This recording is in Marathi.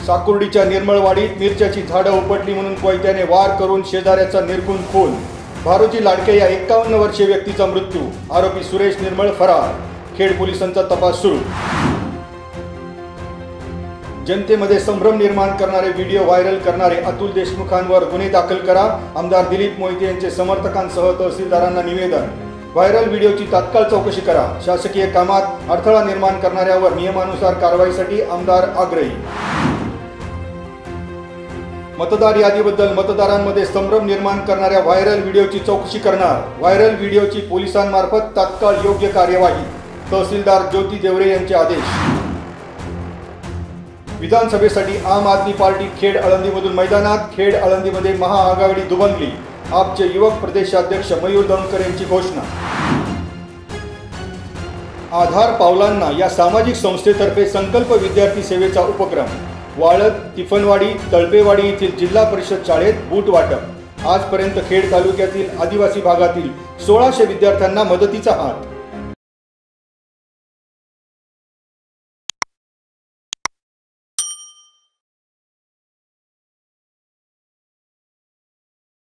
साकुर्डीच्या निर्मळवाडीत मिरच्याची झाडं उपटली म्हणून कोयत्याने वार करून शेजाऱ्याचा निर्गुण खून। भारोजी लाडके या 51 वर्षीय व्यक्तीचा मृत्यू। आरोपी सुरेश निर्मळ फरार। खेड पोलिसांचा तपास सुरू। जनतेमध्ये संभ्रम निर्माण करणारे व्हिडिओ व्हायरल करणारे अतुल देशमुखांवर गुन्हे दाखल करा। आमदार दिलीप मोहिते यांचे समर्थकांसह तहसीलदारांना निवेदन। व्हायरल व्हिडिओची तात्काळ चौकशी करा। शासकीय कामात अडथळा निर्माण करणाऱ्यावर नियमानुसार कारवाईसाठी आमदार आग्रही। मतदार यादीबद्दल मतदारांमध्ये संभ्रम निर्माण करणाऱ्या व्हायरल व्हिडिओची चौकशी करणार। व्हायरल व्हिडिओची पोलिसांमार्फत तात्काळ योग्य कार्यवाही। तहसीलदार ज्योती देवरे यांचे आदेश। विधानसभेसाठी आम आदमी पार्टी खेड आळंदीमधून मैदानात। खेड आळंदीमध्ये महाआघाडी दुभंगली। आपचे युवक प्रदेशाध्यक्ष मयूर दौंडकर यांची घोषणा। आधार पावलांना या सामाजिक संस्थेतर्फे संकल्प विद्यार्थी सेवेचा उपक्रम। वाळद, तिफनवाडी, तळपेवाडी येथील जिल्हा परिषद शाळेत बूट वाटप। आजपर्यंत खेड तालुक्यातील आदिवासी भागातील 1600 विद्यार्थ्यांना मदतीचा हात।